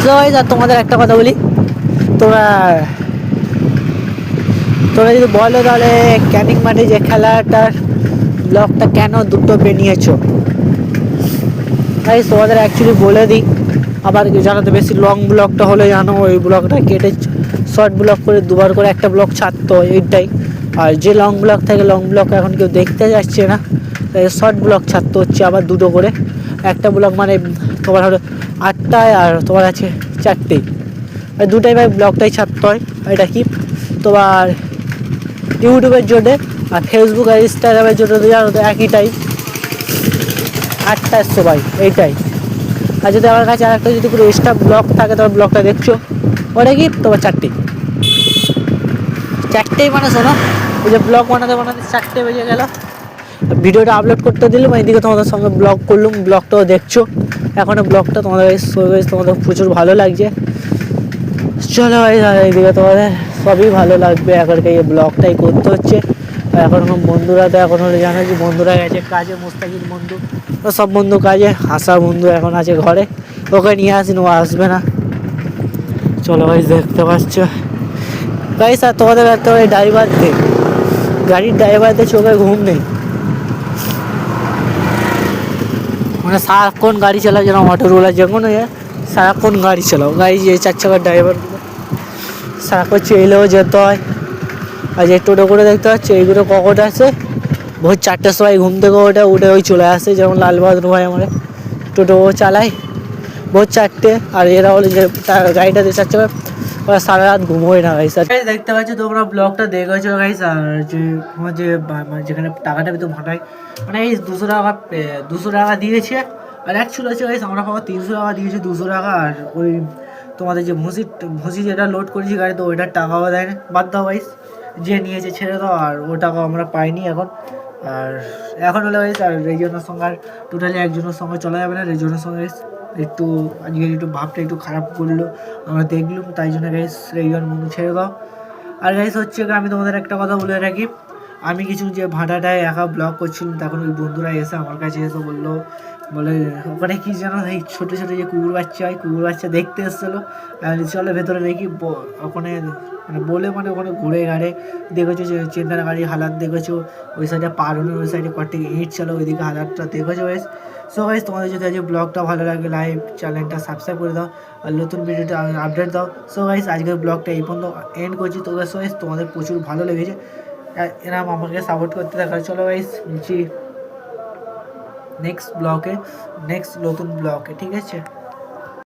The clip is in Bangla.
সো গাইস আর তোমাদের একটা কথা বলি, তোমরা তোমরা যদি বলো তাহলে ক্যানিং মাঠে যে খেলাটার ব্লগটা কেন দুটো বানিয়েছো। গাইস তোমাদের অ্যাকচুয়ালি বলে দিই, আবার জানাতে বেশি লং ব্লগটা হলে জানো ওই ব্লগটা কেটে শর্ট ব্লগ করে দুবার করে একটা ব্লগ ছাড়তো হয় এইটাই। আর যে লং ব্লগ থাকে লং ব্লগ এখন কেউ দেখতে যাচ্ছে না, শর্ট ব্লগ ছাড়তে হচ্ছে আবার দুটো করে। একটা ব্লগ মানে তোমার হলো 8টায় আর তোমার আছে 4টেই, দুটাই ভাই ব্লগটাই ছাড়তে হয়। এটা কি তোমার ইউটিউবের জন্যে, আর ফেসবুক আর ইনস্টাগ্রামের জন্য তো জানো তো একই টাইম 8টার সময় এইটাই। আর যদি আমার কাছে আরেকটা যদি কোনো এক্সট্রা ব্লগ থাকে তোমার ব্লগটা দেখছো ওটা কি তোমার 4টেই মানে শোনো, ওই যে ব্লগ বানাতে বানাতে 4টে বেজে গেল, ভিডিওটা আপলোড করতে দিলাম, এইদিকে তোমাদের সঙ্গে ব্লগ করলাম, ব্লগটাও দেখছো এখনও ব্লগটা তোমাদের তোমাদের প্রচুর ভালো লাগছে। চলো ভাই এইদিকে তোমাদের সবই ভালো লাগবে, এখনকে এই ব্লগটাই করতে হচ্ছে। এখন বন্ধুরা তো এখন হলে জানো যে বন্ধুরা গেছে কাজে, মুস্তাকির বন্ধু ও সব বন্ধু কাজে, হাসা বন্ধু এখন আছে ঘরে, ওকে নিয়ে আসিনি, ও আসবে না। চলো ভাই দেখতে পাচ্ছ গাইস, আর তোমাদের একটা ওই ড্রাইভারদের গাড়ির ড্রাইভারদের চোখে ঘুম নেই, মানে সারাক্ষণ গাড়ি চালাও, যেন অটো রোলার যখন সারাক্ষণ গাড়ি চালাও, গাড়ি যে 4 চাকার ড্রাইভারগুলো সারাক্ষণ চেলেও যেতে হয়। আর যে টোটো করে দেখতে পাচ্ছি এইগুলো কখন আসে, ভোর 4টের সময় ঘুম থেকে উঠে ওই চলে আসে, যেমন লাল বাহাদুর ভাই আমার টোটো চালায় ভোর 4টে। আর এরা হলো যে গাড়িটাতে 4 চাকা, ওরা সারা রাত ঘুমোয় না গাইস। আর দেখতে পাচ্ছি তোমরা ব্লগটা দেখেছো গাইস, আর যে তোমার যে যেখানে টাকাটা তো ভাটায় মানে এই 200 টাকা দিয়েছে, আর অ্যাকচুয়ালি হচ্ছে গাইস আমরা পাবো 300 টাকা দিয়েছে, 200 টাকা। আর ওই তোমাদের যে ভুসি যেটা লোড করেছি গাড়ি, তো ওইটার টাকাও দেয় না, বাদ দাও গাইস, যে নিয়েছে ছেড়ে দাও, আর ও টাকা আমরা পাইনি এখন। আর এখন হলে গাইস আর রেজনের সঙ্গে আর টোটালি একজনের সঙ্গে চলা যাবে না, রেজনের সঙ্গে একটু আজকে একটু ভাবটা একটু খারাপ করলো, আমরা দেখলাম, তাই জন্য গাইস রেজন বন্ধু ছেড়ে দাও। আর গাইস হচ্ছে আমি তোমাদের একটা কথা বলে রাখি, আমি কিছু যে ভাটাটায় একা ব্লগ করছিলাম, তখন ওই বন্ধুরা এসে আমার কাছে এসে বলে ওখানে কি যেন এই ছোটো ছোটো যে কুকুর বাচ্চা হয়, কুকুর বাচ্চা দেখতে এসেছিলো, চলে ভেতরে দেখি ওখানে মানে ওখানে ঘুরে ঘাড়ে দেখেছো যে চেন্নার গাড়ির হালাত দেখেছো, ওই সাইডে পারনের ওই সাইডে কয়েকটি ইট ছিল, ওইদিকে হালাতটা দেখেছো গাইস। সো গাইস তোমাদের যদি আজকে ব্লগটা ভালো লাগে লাইক চ্যানেলটা সাবস্ক্রাইব করে দাও, আর নতুন ভিডিওটা আপডেট দাও। সো গাইস আজকের ব্লগটা এই পর্যন্ত এন্ড করছি। তো গাইস তোমাদের প্রচুর ভালো লেগেছে, এরকম আমাকে সাপোর্ট করতে থাকা। চলো গাইস মিলছি নেক্সট ব্লগে, নেক্সট নতুন ব্লগে, ঠিক আছে।